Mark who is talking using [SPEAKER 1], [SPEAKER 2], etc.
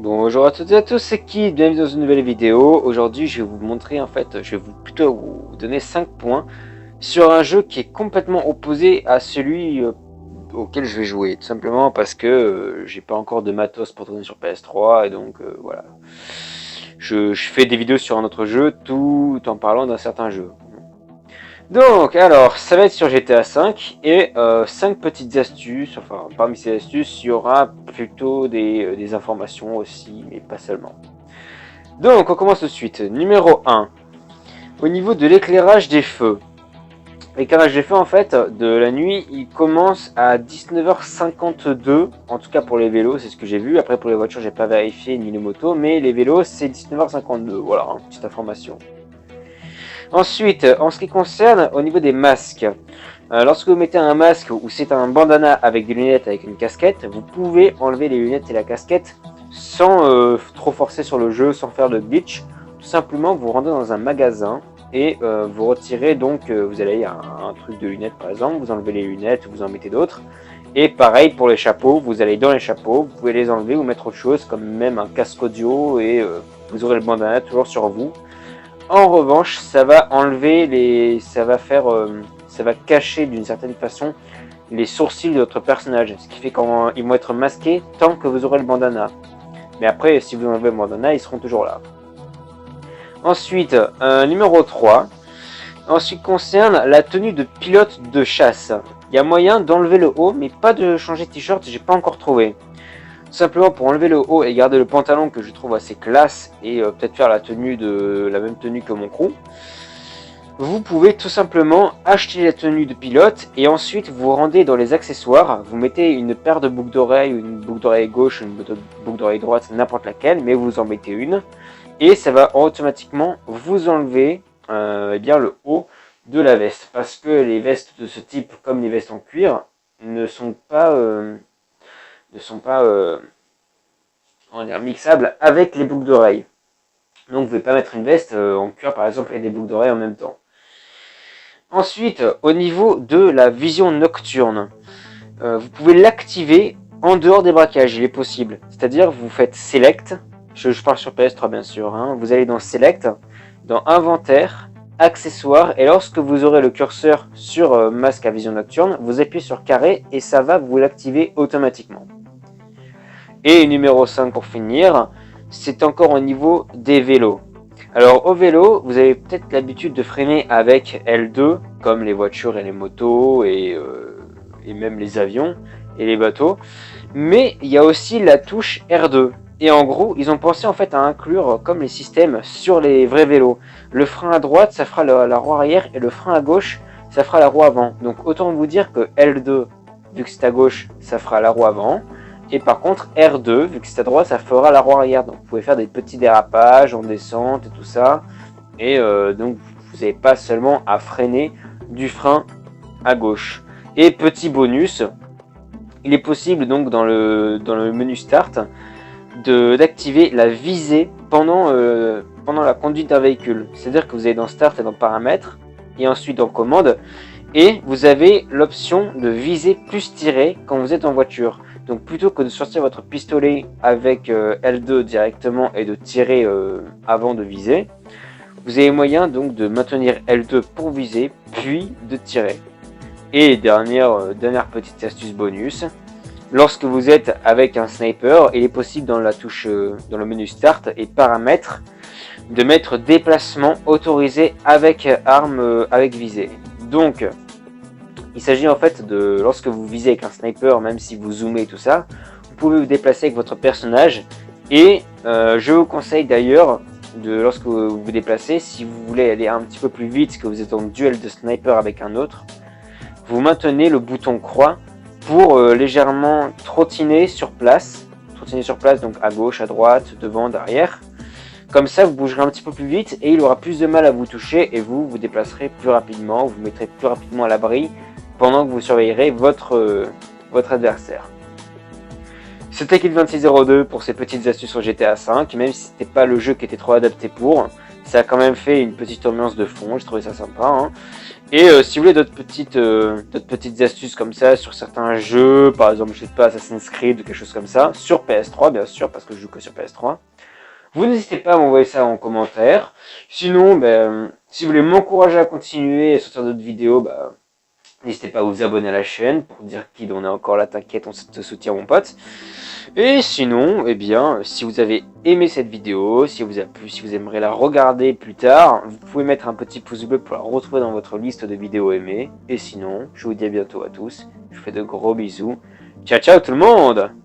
[SPEAKER 1] Bonjour à toutes et à tous, c'est Kid, bienvenue dans une nouvelle vidéo. Aujourd'hui je vais vous montrer, je vais plutôt vous donner 5 points sur un jeu qui est complètement opposé à celui auquel je vais jouer. Tout simplement parce que j'ai pas encore de matos pour tourner sur PS3 et donc voilà. Je fais des vidéos sur un autre jeu tout en parlant d'un certain jeu. Donc, alors, ça va être sur GTA V et 5 petites astuces. Enfin, parmi ces astuces, il y aura plutôt des informations aussi, mais pas seulement. Donc, on commence tout de suite. Numéro 1. Au niveau de l'éclairage des feux. L'éclairage des feux, en fait, de la nuit, il commence à 19h52. En tout cas pour les vélos, c'est ce que j'ai vu. Après, pour les voitures, j'ai pas vérifié, ni les motos. Mais les vélos, c'est 19h52. Voilà, hein, petite information. Ensuite, en ce qui concerne au niveau des masques, lorsque vous mettez un masque ou c'est un bandana avec des lunettes avec une casquette, vous pouvez enlever les lunettes et la casquette sans trop forcer sur le jeu, sans faire de glitch. Tout simplement, vous rendez dans un magasin et vous retirez donc, vous allez à un truc de lunettes par exemple, vous enlevez les lunettes, vous en mettez d'autres. Et pareil pour les chapeaux, vous allez dans les chapeaux, vous pouvez les enlever ou mettre autre chose comme même un casque audio et vous aurez le bandana toujours sur vous. En revanche, ça va enlever ça va cacher d'une certaine façon les sourcils de votre personnage. Ce qui fait qu'ils vont être masqués tant que vous aurez le bandana. Mais après, si vous enlevez le bandana, ils seront toujours là. Ensuite, numéro 3. En ce qui concerne la tenue de pilote de chasse. Il y a moyen d'enlever le haut, mais pas de changer de t-shirt, j'ai pas encore trouvé. Simplement pour enlever le haut et garder le pantalon que je trouve assez classe et peut-être faire la même tenue que mon crew, vous pouvez tout simplement acheter la tenue de pilote et ensuite vous rendez dans les accessoires, vous mettez une paire de boucles d'oreilles, une boucle d'oreille gauche, une boucle d'oreille droite, n'importe laquelle, mais vous en mettez une et ça va automatiquement vous enlever bien le haut de la veste, parce que les vestes de ce type, comme les vestes en cuir, ne sont pas mixables avec les boucles d'oreilles. Donc vous ne pouvez pas mettre une veste en cuir par exemple et des boucles d'oreilles en même temps. Ensuite, au niveau de la vision nocturne, vous pouvez l'activer en dehors des braquages, il est possible. C'est-à-dire vous faites Select, je parle sur PS3 bien sûr, hein, vous allez dans Select, dans Inventaire, Accessoires, et lorsque vous aurez le curseur sur masque à vision nocturne, vous appuyez sur carré et ça va vous l'activer automatiquement. Et numéro 5 pour finir, c'est encore au niveau des vélos. Alors au vélo, vous avez peut-être l'habitude de freiner avec L2, comme les voitures et les motos et même les avions et les bateaux. Mais il y a aussi la touche R2. Et en gros, ils ont pensé en fait à inclure comme les systèmes sur les vrais vélos. Le frein à droite, ça fera la roue arrière et le frein à gauche, ça fera la roue avant. Donc autant vous dire que L2, vu que c'est à gauche, ça fera la roue avant. Et par contre, R2, vu que c'est à droite, ça fera la roue arrière. Donc vous pouvez faire des petits dérapages en descente et tout ça. Et donc vous n'avez pas seulement à freiner du frein à gauche. Et petit bonus, il est possible donc dans le menu Start d'activer la visée pendant la conduite d'un véhicule. C'est-à-dire que vous allez dans Start et dans Paramètres, et ensuite dans Commande, et vous avez l'option de viser plus tirer quand vous êtes en voiture. Donc plutôt que de sortir votre pistolet avec L2 directement et de tirer avant de viser, vous avez moyen donc de maintenir L2 pour viser, puis de tirer. Et dernière petite astuce bonus, lorsque vous êtes avec un sniper, il est possible dans la touche, dans le menu Start et Paramètres, de mettre déplacement autorisé avec arme avec visée. Donc il s'agit en fait de, lorsque vous visez avec un sniper, même si vous zoomez et tout ça, vous pouvez vous déplacer avec votre personnage. Et je vous conseille d'ailleurs, lorsque vous vous déplacez, si vous voulez aller un petit peu plus vite, que vous êtes en duel de sniper avec un autre, vous maintenez le bouton croix pour légèrement trottiner sur place. Trottiner sur place, donc à gauche, à droite, devant, derrière. Comme ça, vous bougerez un petit peu plus vite et il aura plus de mal à vous toucher et vous vous déplacerez plus rapidement, vous mettrez plus rapidement à l'abri pendant que vous surveillerez votre adversaire. C'était Kid2602 pour ces petites astuces sur GTA V, même si c'était pas le jeu qui était trop adapté pour. Ça a quand même fait une petite ambiance de fond, j'ai trouvé ça sympa. Hein. Et si vous voulez d'autres petites astuces comme ça sur certains jeux, par exemple, je sais pas, Assassin's Creed ou quelque chose comme ça, sur PS3 bien sûr, parce que je joue que sur PS3, vous n'hésitez pas à m'envoyer ça en commentaire. Sinon, si vous voulez m'encourager à continuer et sortir d'autres vidéos, n'hésitez pas à vous abonner à la chaîne pour dire qu'il en est encore là, t'inquiète, on te soutient mon pote. Et sinon, eh bien, si vous avez aimé cette vidéo, si elle vous a plu, si vous aimeriez la regarder plus tard, vous pouvez mettre un petit pouce bleu pour la retrouver dans votre liste de vidéos aimées. Et sinon, je vous dis à bientôt à tous, je vous fais de gros bisous. Ciao ciao tout le monde!